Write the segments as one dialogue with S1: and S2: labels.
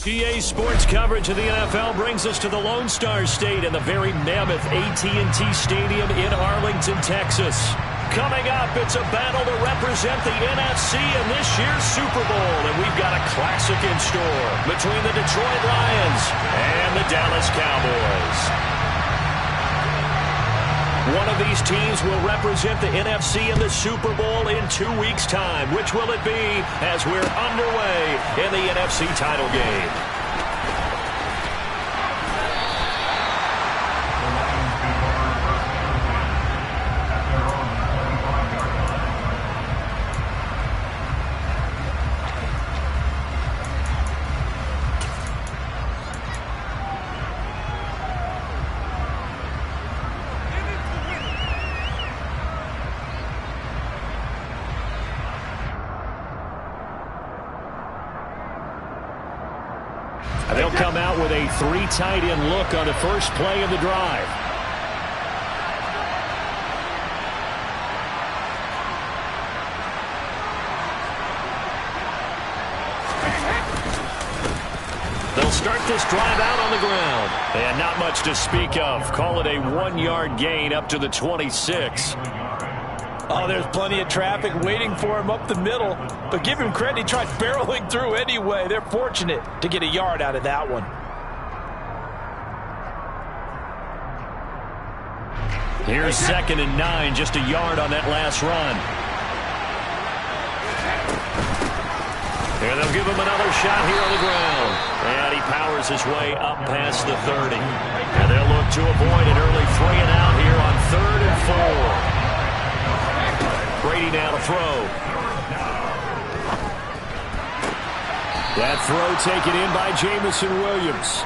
S1: EA Sports coverage of the NFL brings us to the Lone Star State and the very mammoth AT&T Stadium in Arlington, Texas. Coming up, it's a battle to represent the NFC in this year's Super Bowl, and we've got a classic in store between the Detroit Lions and the Dallas Cowboys. One of these teams will represent the NFC in the Super Bowl in 2 weeks' time. Which will it be as we're underway in the NFC title game? They'll come out with a 3 tight end look on the first play of the drive. They'll start this drive out on the ground. And not much to speak of. Call it a 1-yard gain up to the 26.
S2: Oh, there's plenty of traffic waiting for him up the middle. But give him credit, he tried barreling through anyway. They're fortunate to get a yard out of that one.
S1: Here's 2nd and 9, just a yard on that last run. And they'll give him another shot here on the ground. And he powers his way up past the 30. And they'll look to avoid an early 3 and out here on 3rd and 4. Brady now to throw. That throw taken in by Jamison Williams.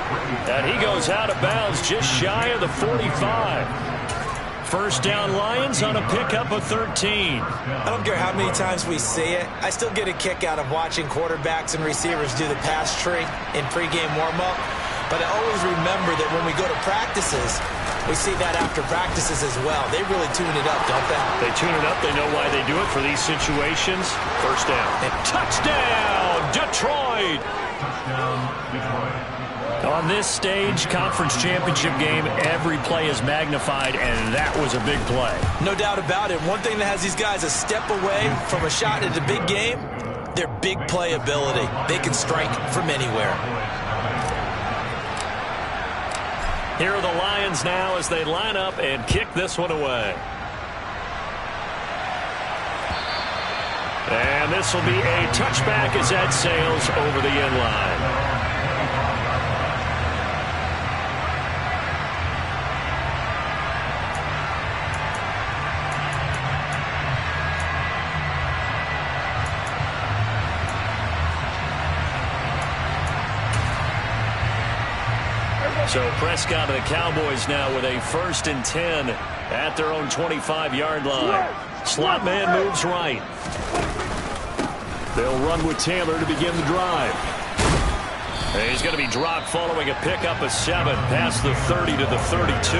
S1: And he goes out of bounds just shy of the 45. First down Lions on a pickup of 13.
S2: I don't care how many times we see it. I still get a kick out of watching quarterbacks and receivers do the pass tree in pregame warm-up. But I always remember that when we go to practices, we see that after practices as well. They really tune it up, don't they?
S1: They tune it up. They know why they do it for these situations. First down. And touchdown, Detroit! On this stage, conference championship game, every play is magnified, and that was a big play.
S2: No doubt about it. One thing that has these guys a step away from a shot at a big game, their big play ability. They can strike from anywhere.
S1: Here are the Lions now as they line up and kick this one away. And this will be a touchback as that sails over the end line. So Prescott and the Cowboys now with a 1st and 10 at their own 25-yard line. Slot man moves right. They'll run with Taylor to begin the drive. And he's going to be dropped following a pickup of 7 past the 30 to the 32.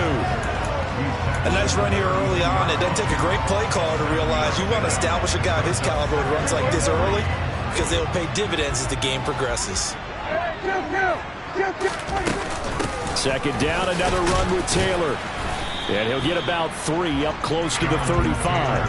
S2: A nice run here early on. It doesn't take a great play caller to realize you want to establish a guy of his caliber who runs like this early because they'll pay dividends as the game progresses.
S1: 2nd down, another run with Taylor. And he'll get about 3 up close to the 35.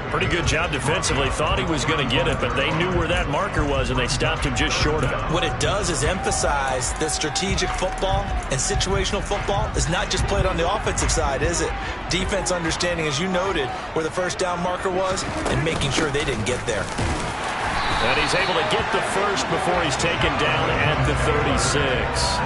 S1: Pretty good job defensively. Thought he was going to get it, but they knew where that marker was, and they stopped him just short of it.
S2: What it does is emphasize that strategic football and situational football is not just played on the offensive side, is it? Defense understanding, as you noted, where the first down marker was and making sure they didn't get there.
S1: And he's able to get the first before he's taken down at the 36.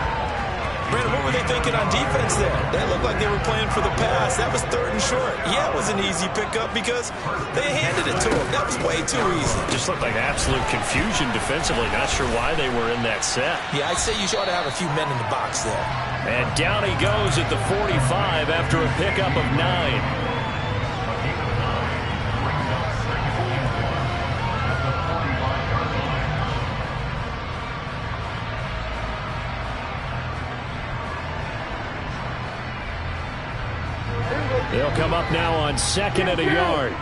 S2: Brandon, what were they thinking on defense there? That looked like they were playing for the pass. That was 3rd and short. Yeah, it was an easy pickup because they handed it to him. That was way too easy.
S1: Just looked like absolute confusion defensively. Not sure why they were in that set.
S2: Yeah, I'd say you ought to have a few men in the box there.
S1: And down he goes at the 45 after a pickup of 9. They'll come up now on 2nd and a yard.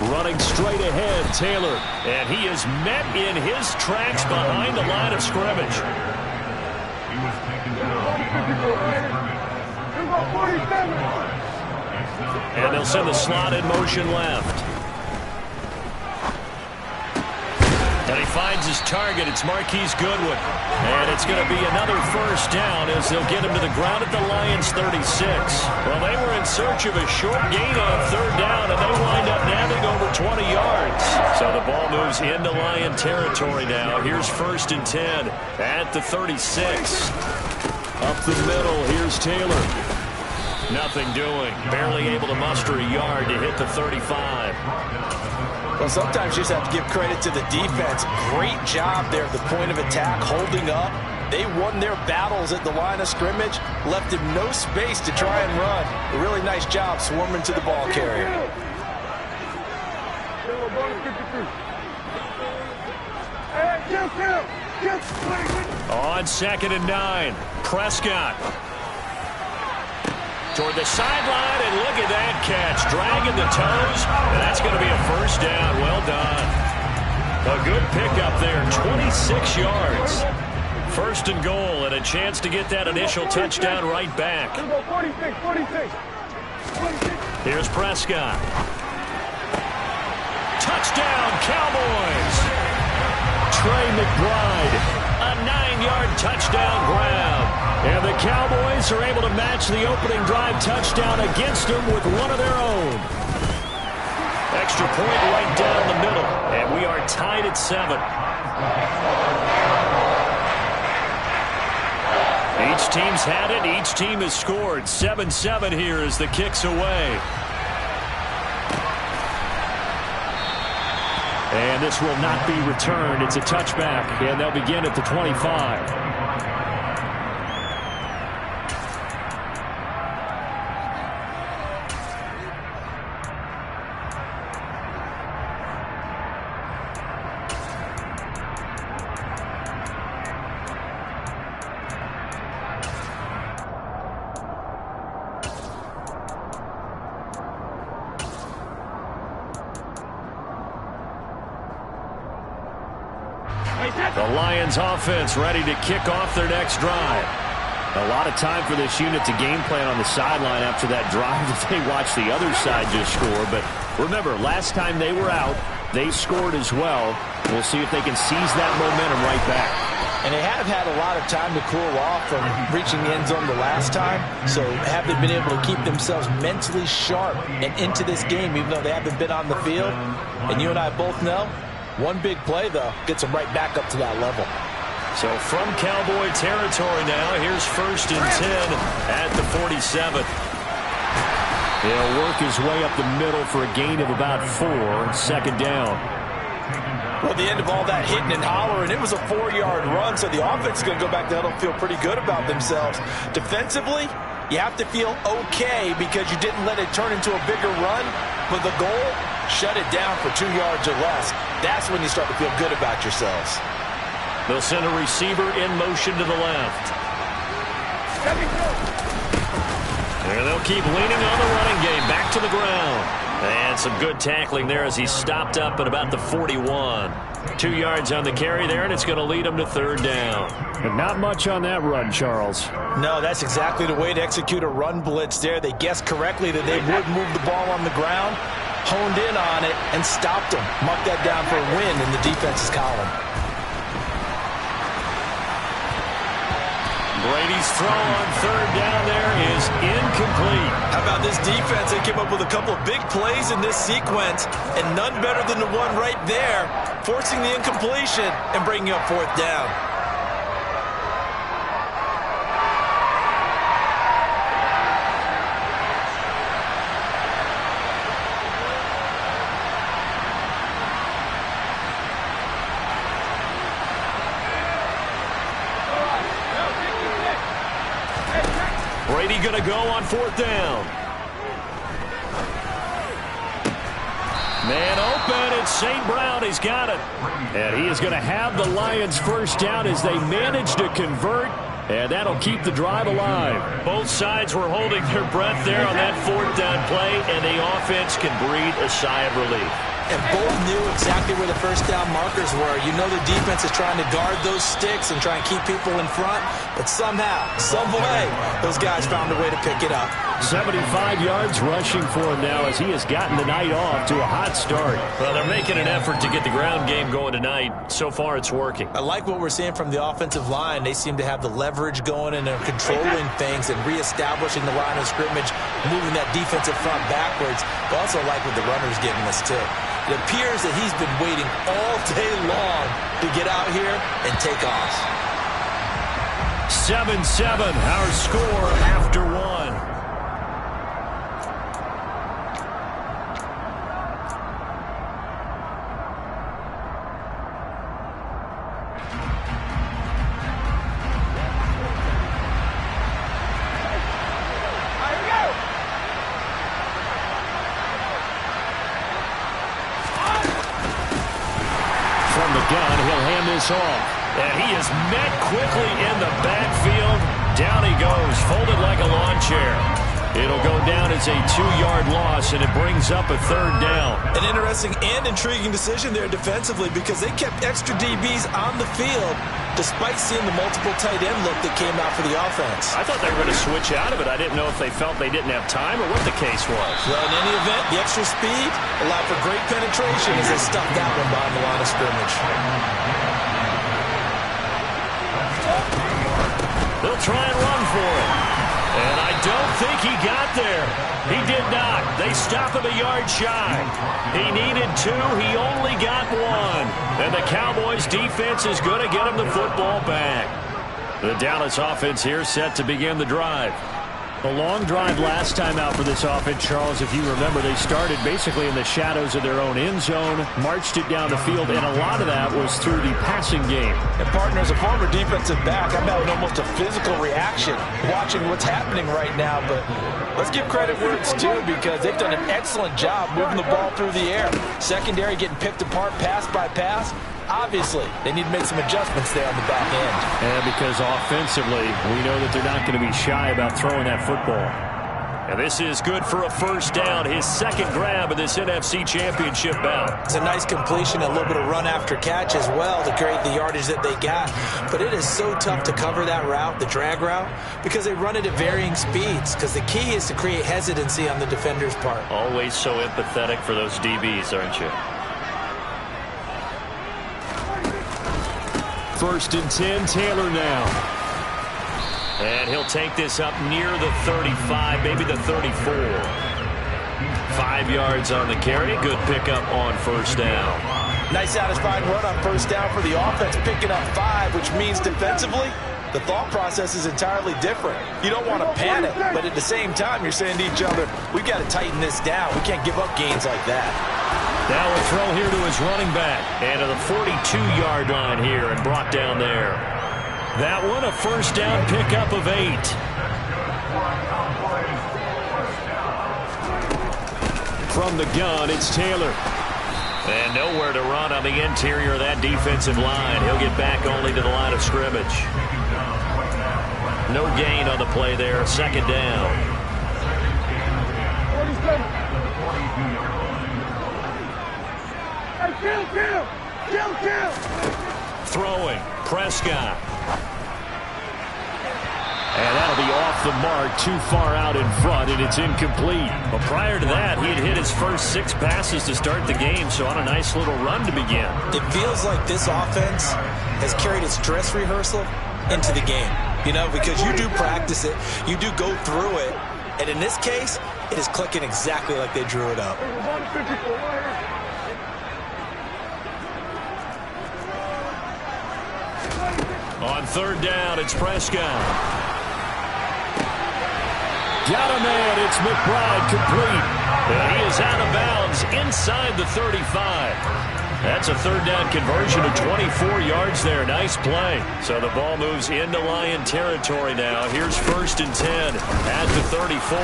S1: Running straight ahead, Taylor. And he is met in his tracks behind the line of scrimmage. And they'll send the slot in motion left. And he finds his target. It's Marquise Goodwin. And it's going to be another first down as they'll get him to the ground at the Lions' 36. Well, they were in search of a short gain on third down, and they wind up nabbing over 20 yards. So the ball moves into Lion territory now. Here's 1st and 10 at the 36. Up the middle, here's Taylor. Nothing doing. Barely able to muster a yard to hit the 35.
S2: Well, sometimes you just have to give credit to the defense. Great job there at the point of attack, holding up. They won their battles at the line of scrimmage, left him no space to try and run. A really nice job swarming to the ball carrier.
S1: On 2nd and 9, Prescott. Toward the sideline, and look at that catch. Dragging the toes, and that's going to be a first down. Well done. A good pickup there, 26 yards. 1st and goal, and a chance to get that initial touchdown right back. Here's Prescott. Touchdown, Cowboys. Trey McBride, a 9-yard touchdown grab. And the Cowboys are able to match the opening drive touchdown against them with one of their own. Extra point right down the middle, and we are tied at 7. Each team's had it. Each team has scored. 7-7 here as the kick's away. And this will not be returned. It's a touchback, and they'll begin at the 25. The Lions offense ready to kick off their next drive. A lot of time for this unit to game plan on the sideline after that drive that they watched the other side just score. But remember, last time they were out, they scored as well. We'll see if they can seize that momentum right back.
S2: And they have had a lot of time to cool off from reaching the end zone the last time. So have they been able to keep themselves mentally sharp and into this game, even though they haven't been on the field? And you and I both know, one big play, though, gets them right back up to that level.
S1: So from Cowboy territory now, here's 1st and 10 at the 47. He'll work his way up the middle for a gain of about 4, 2nd down.
S2: Well, at the end of all that hitting and hollering, it was a 4-yard run, so the offense is going to go back to huddle, feel pretty good about themselves. Defensively, you have to feel okay because you didn't let it turn into a bigger run. But the goal, shut it down for 2 yards or less. That's when you start to feel good about yourselves.
S1: They'll send a receiver in motion to the left. And they'll keep leaning on the running game. Back to the ground. And some good tackling there as he stopped up at about the 41. 2 yards on the carry there, and it's going to lead him to 3rd down.
S3: But not much on that run, Charles.
S2: No, that's exactly the way to execute a run blitz there. They guessed correctly that they would move the ball on the ground, honed in on it, and stopped them. Mark that down for a win in the defense's column.
S1: Brady's throw on 3rd down there is incomplete.
S2: How about this defense? They came up with a couple of big plays in this sequence, and none better than the one right there, forcing the incompletion and bringing up 4th down.
S1: Brady going to go on 4th down. Man open, it's St. Brown. He's got it. And he is going to have the Lions' 1st down as they manage to convert
S3: And that'll keep the drive alive.
S1: Both sides were holding their breath there on that fourth down play, and the offense can breathe a sigh of relief.
S2: And both knew exactly where the first down markers were. You know the defense is trying to guard those sticks and try and keep people in front, but somehow, some way, those guys found a way to pick it up.
S3: 75 yards rushing for him now as he has gotten the night off to a hot start.
S1: Well, they're making an effort to get the ground game going tonight. So far, it's working.
S2: I like what we're seeing from the offensive line. They seem to have the leverage going and they're controlling things and reestablishing the line of scrimmage, moving that defensive front backwards. But also like what the runner's getting us too. It appears that he's been waiting all day long to get out here and take off.
S1: 7-7, our score after one. Off. And he is met quickly in the backfield. Down he goes, folded like a lawn chair. It'll go down as a 2-yard loss, and it brings up a third down.
S2: An interesting and intriguing decision there defensively because they kept extra DBs on the field despite seeing the multiple tight end look that came out for the offense.
S1: I thought they were going to switch out of it. I didn't know if they felt they didn't have time or what the case was.
S2: Well, in any event, the extra speed allowed for great penetration as they stuffed that one behind the line of scrimmage.
S1: They'll try and run for it. And I don't think he got there. He did not. They stop him a yard shy. He needed 2. He only got 1. And the Cowboys defense is going to get him the football back. The Dallas offense here set to begin the drive.
S3: A long drive last time out for this offense, Charles. If you remember, they started basically in the shadows of their own end zone, marched it down the field, and a lot of that was through the passing game.
S2: And, partner, as a former defensive back, I'm having almost a physical reaction watching what's happening right now. But let's give credit where it's due because they've done an excellent job moving the ball through the air. Secondary getting picked apart pass by pass. Obviously, they need to make some adjustments there on the back end.
S3: And because offensively, we know that they're not going to be shy about throwing that football.
S1: And this is good for a first down. His second grab of this NFC Championship bout.
S2: It's a nice completion, a little bit of run after catch as well to create the yardage that they got. But it is so tough to cover that route, the drag route, because they run it at varying speeds. Because the key is to create hesitancy on the defender's part.
S1: Always so empathetic for those DBs, aren't you?
S3: 1st and 10, Taylor now.
S1: And he'll take this up near the 35, maybe the 34. 5 yards on the carry. Good pickup on first down.
S2: Nice satisfying run on first down for the offense, picking up 5, which means defensively, the thought process is entirely different. You don't want to panic, but at the same time, you're saying to each other, we've got to tighten this down. We can't give up gains like that.
S1: Now a throw here to his running back. And to the 42-yard line here and brought down there. That one a first down pickup of 8.
S3: From the gun, it's Taylor.
S1: And nowhere to run on the interior of that defensive line. He'll get back only to the line of scrimmage. No gain on the play there. Second down. Throwing, Prescott.
S3: And that'll be off the mark, too far out in front, and it's incomplete.
S1: But prior to that, he had hit his first 6 passes to start the game, so on a nice little run to begin.
S2: It feels like this offense has carried its dress rehearsal into the game. You know, because you do practice it, you do go through it, and in this case, it is clicking exactly like they drew it up.
S1: On third down, it's Prescott.
S3: Got a man, it's McBride, complete.
S1: And he is out of bounds inside the 35. That's a third down conversion of 24 yards there. Nice play. So the ball moves into Lion territory now. Here's 1st and 10 at the 34.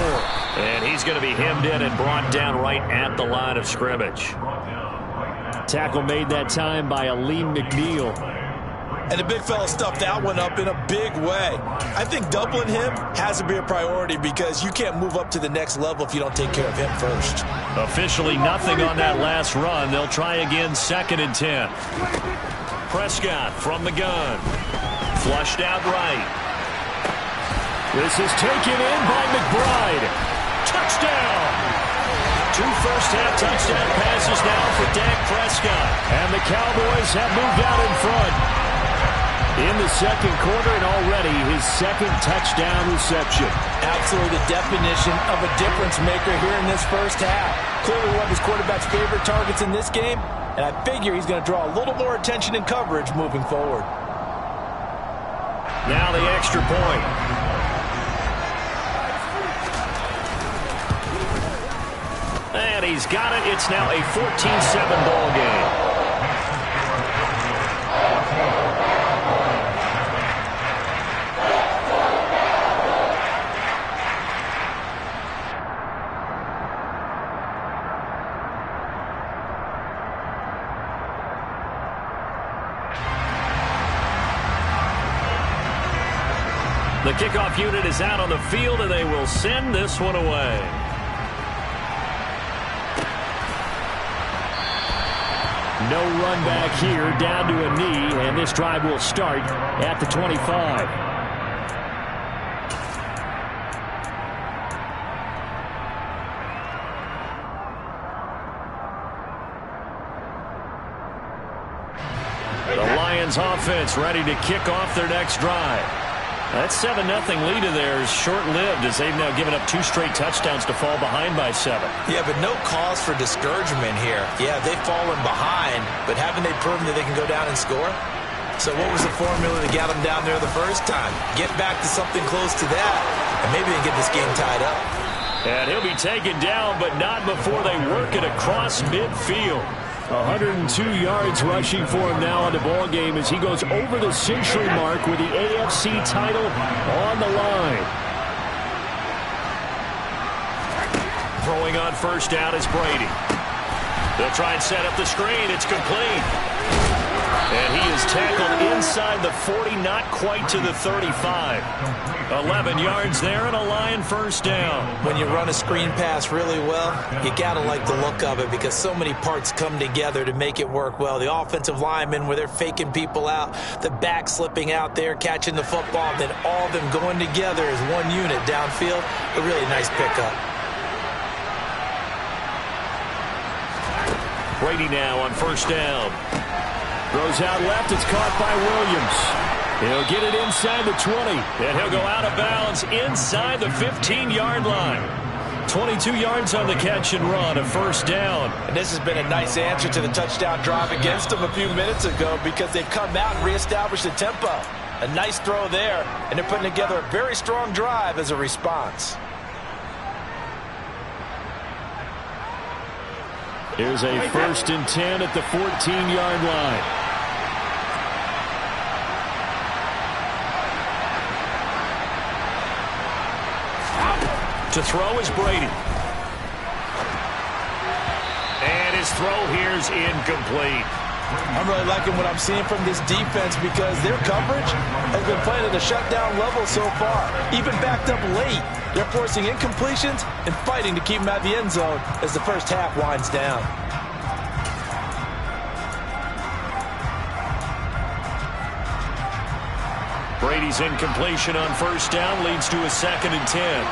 S1: And he's going to be hemmed in and brought down right at the line of scrimmage.
S3: Tackle made that time by Aleem McNeil.
S2: And the big fella stuffed that one up in a big way. I think doubling him has to be a priority because you can't move up to the next level if you don't take care of him first.
S1: Officially nothing on that last run. They'll try again 2nd and 10. Prescott from the gun. Flushed out right.
S3: This is taken in by McBride.
S1: Touchdown! 2 first-half touchdown passes now for Dak Prescott.
S3: And the Cowboys have moved out in front in the second quarter, and already his 2nd touchdown reception.
S2: Absolutely the definition of a difference maker here in this first half. Clearly one of his quarterback's favorite targets in this game, and I figure he's going to draw a little more attention and coverage moving forward.
S1: Now the extra point. And he's got it. It's now a 14-7 ball game. The kickoff unit is out on the field, and they will send this one away.
S3: No run back here, down to a knee, and this drive will start at the 25.
S1: The Lions offense ready to kick off their next drive. That 7-0 lead of theirs short-lived as they've now given up 2 straight touchdowns to fall behind by 7.
S2: Yeah, but no cause for discouragement here. Yeah, they've fallen behind, but haven't they proven that they can go down and score? So what was the formula that got them down there the first time? Get back to something close to that, and maybe they get this game tied up.
S1: And he'll be taken down, but not before they work it across midfield.
S3: 102 yards rushing for him now on the ball game as he goes over the century mark with the AFC title on the line.
S1: Throwing on first down is Brady. They'll try and set up the screen. It's complete. And he is tackled inside the 40, not quite to the 35. 11 yards there and a Lion first down.
S2: When you run a screen pass really well, you got to like the look of it because so many parts come together to make it work well. The offensive linemen where they're faking people out, the back slipping out there, catching the football, then all of them going together as one unit downfield. A really nice pickup.
S1: Brady now on first down.
S3: Throws out left. It's caught by Williams. He'll get it inside the 20.
S1: And he'll go out of bounds inside the 15-yard line. 22 yards on the catch and run, a first down.
S2: And this has been a nice answer to the touchdown drive against them a few minutes ago because they've come out and reestablished the tempo. A nice throw there, and they're putting together a very strong drive as a response.
S3: Here's a 1st and 10 at the 14-yard line.
S1: To throw is Brady. And his throw here is incomplete.
S2: I'm really liking what I'm seeing from this defense because their coverage has been playing at a shutdown level so far. Even backed up late, they're forcing incompletions and fighting to keep them out of the end zone as the first half winds down.
S1: Brady's incompletion on first down leads to a 2nd and 10.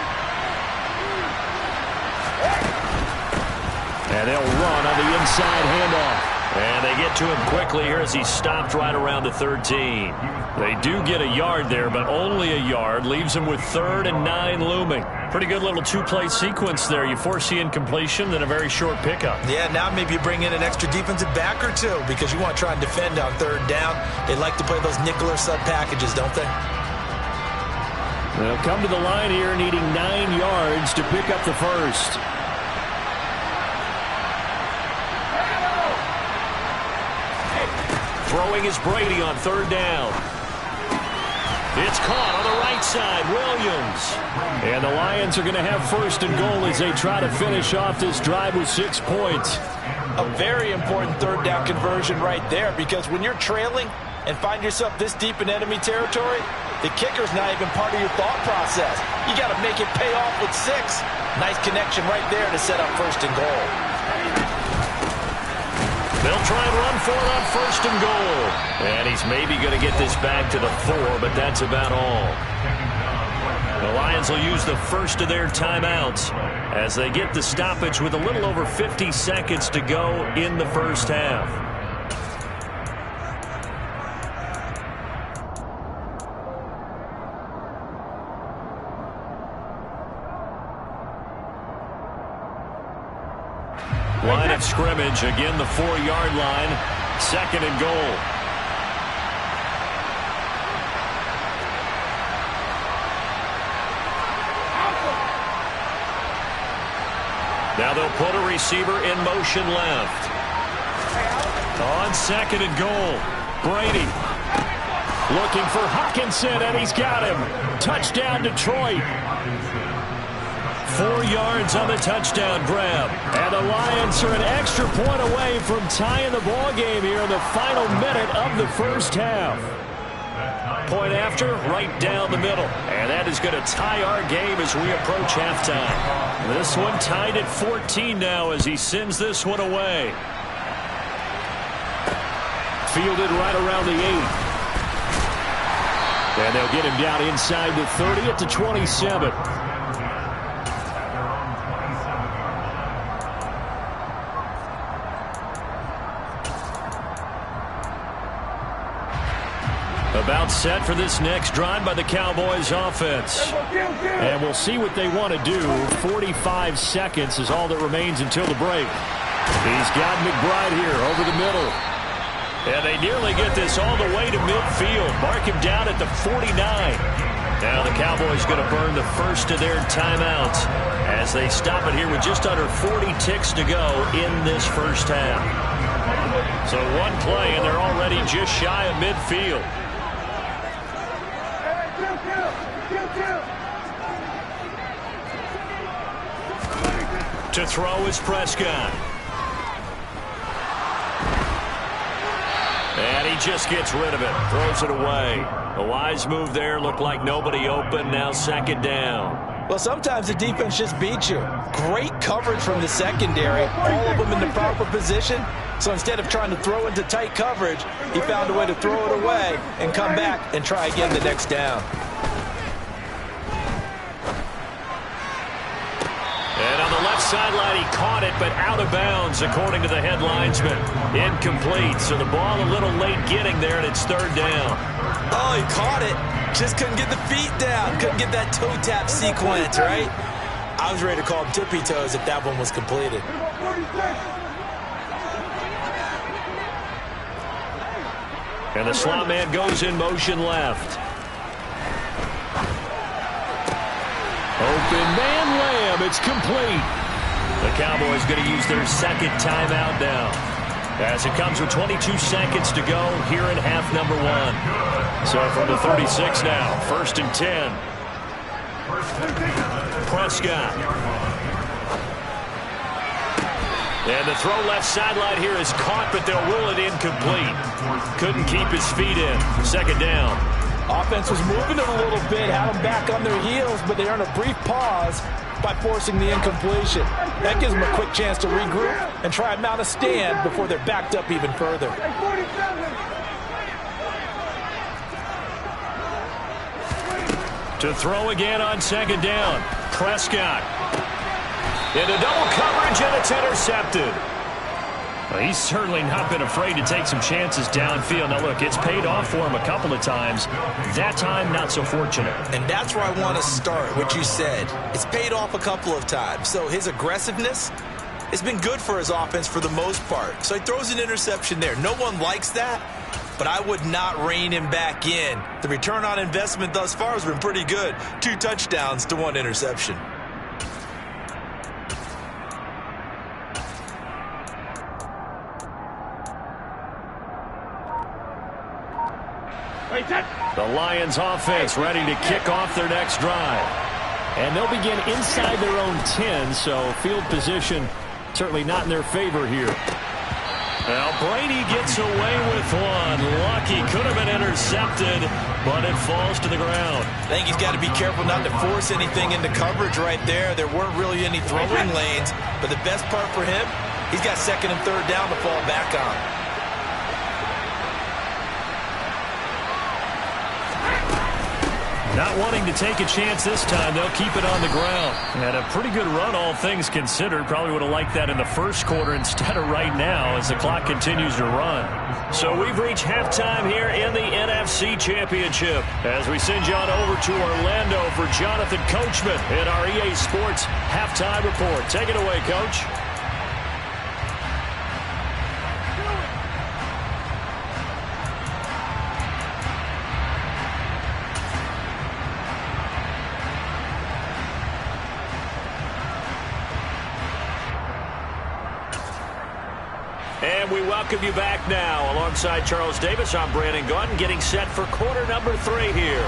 S3: And they'll run on the inside handoff.
S1: And they get to him quickly here as he stopped right around the 13. They do get a yard there, but only a yard. Leaves him with 3rd and 9 looming. Pretty good little 2-play sequence there. You force the incompletion, then a very short pickup.
S2: Yeah, now maybe you bring in an extra defensive back or two because you want to try and defend on 3rd down. They like to play those nickel or sub packages, don't they?
S3: They'll come to the line here needing 9 yards to pick up the first.
S1: Throwing is Brady on 3rd down. It's caught on the right side, Williams.
S3: And the Lions are going to have 1st and goal as they try to finish off this drive with 6 points.
S2: A very important 3rd down conversion right there because when you're trailing, and find yourself this deep in enemy territory, the kicker's not even part of your thought process. You got to make it pay off with 6. Nice connection right there to set up 1st and goal.
S1: They'll try and run for it on 1st and goal. And he's maybe going to get this back to the 4, but that's about all. The Lions will use the first of their timeouts as they get the stoppage with a little over 50 seconds to go in the first half. Line of scrimmage, again the 4-yard line, 2nd and goal. Now they'll put a receiver in motion left. On 2nd and goal, Brady looking for Hawkinson, and he's got him. Touchdown, Detroit. 4 yards on the touchdown grab. And the Lions are an extra point away from tying the ball game here in the final minute of the first half. Point after, right down the middle. And that is going to tie our game as we approach halftime. This one tied at 14 now as he sends this one away. Fielded right around the 8. And they'll get him down inside the 30 at the 27. About set for this next drive by the Cowboys offense. And we'll see what they want to do. 45 seconds is all that remains until the break. He's got McBride here over the middle. And they nearly get this all the way to midfield. Mark him down at the 49. Now the Cowboys going to burn the first of their timeouts as they stop it here with just under 40 ticks to go in this first half. So one play and they're already just shy of midfield. To throw is Prescott. And he just gets rid of it. Throws it away. A wise move there. Looked like nobody open. Now 2nd down.
S2: Well, sometimes the defense just beats you. Great coverage from the secondary. All of them in the proper position. So instead of trying to throw into tight coverage, he found a way to throw it away and come back and try again the next down.
S1: And on the left sideline, he caught it, but out of bounds, according to the head linesman. Incomplete, so the ball a little late getting there, and it's 3rd down.
S2: Oh, he caught it. Just couldn't get the feet down. Couldn't get that toe tap sequence, right? I was ready to call him tippy toes if that one was completed.
S1: And the slot man goes in motion left. Open man Lamb. It's complete. The Cowboys going to use their 2nd timeout now as it comes with 22 seconds to go here in half number 1. So from the 36 now, 1st and 10. Prescott. And the throw left sideline here is caught, but they'll rule it incomplete. Couldn't keep his feet in. 2nd down.
S2: Offense was moving it a little bit, had them back on their heels, but they earned a brief pause by forcing the incompletion. That gives them a quick chance to regroup and try and mount a stand before they're backed up even further.
S1: To throw again on 2nd down. Prescott. Into double coverage, and it's intercepted. Well, he's certainly not been afraid to take some chances downfield. Now, look, it's paid off for him a couple of times. That time, not so fortunate.
S2: And that's where I want to start, what you said. It's paid off a couple of times. So his aggressiveness has been good for his offense for the most part. So he throws an interception there. No one likes that, but I would not rein him back in. The return on investment thus far has been pretty good. 2 touchdowns to 1 interception.
S1: The Lions offense ready to kick off their next drive.
S3: And they'll begin inside their own 10, so field position certainly not in their favor here.
S1: Well, Brady gets away with one. Lucky, could have been intercepted, but it falls to the ground.
S2: I think he's got to be careful not to force anything into coverage right there. There weren't really any throwing lanes, but the best part for him, he's got second and third down to fall back on.
S1: Not wanting to take a chance this time, they'll keep it on the ground. And a pretty good run, all things considered. Probably would have liked that in the first quarter instead of right now as the clock continues to run. So we've reached halftime here in the NFC Championship as we send you on over to Orlando for Jonathan Coachman in our EA Sports Halftime Report. Take it away, Coach. And we welcome you back now. Alongside Charles Davis, I'm Brandon Gaudin, getting set for quarter number 3 here.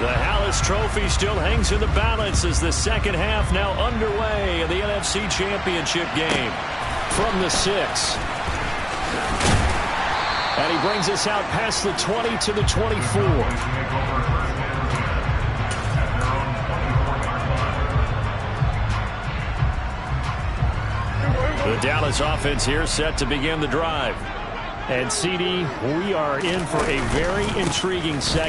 S1: The Hallis Trophy still hangs in the balance as the second half now underway in the NFC Championship game. From the 6. And he brings us out past the 20 to the 24. The Dallas offense here set to begin the drive. And, CD, we are in for a very intriguing second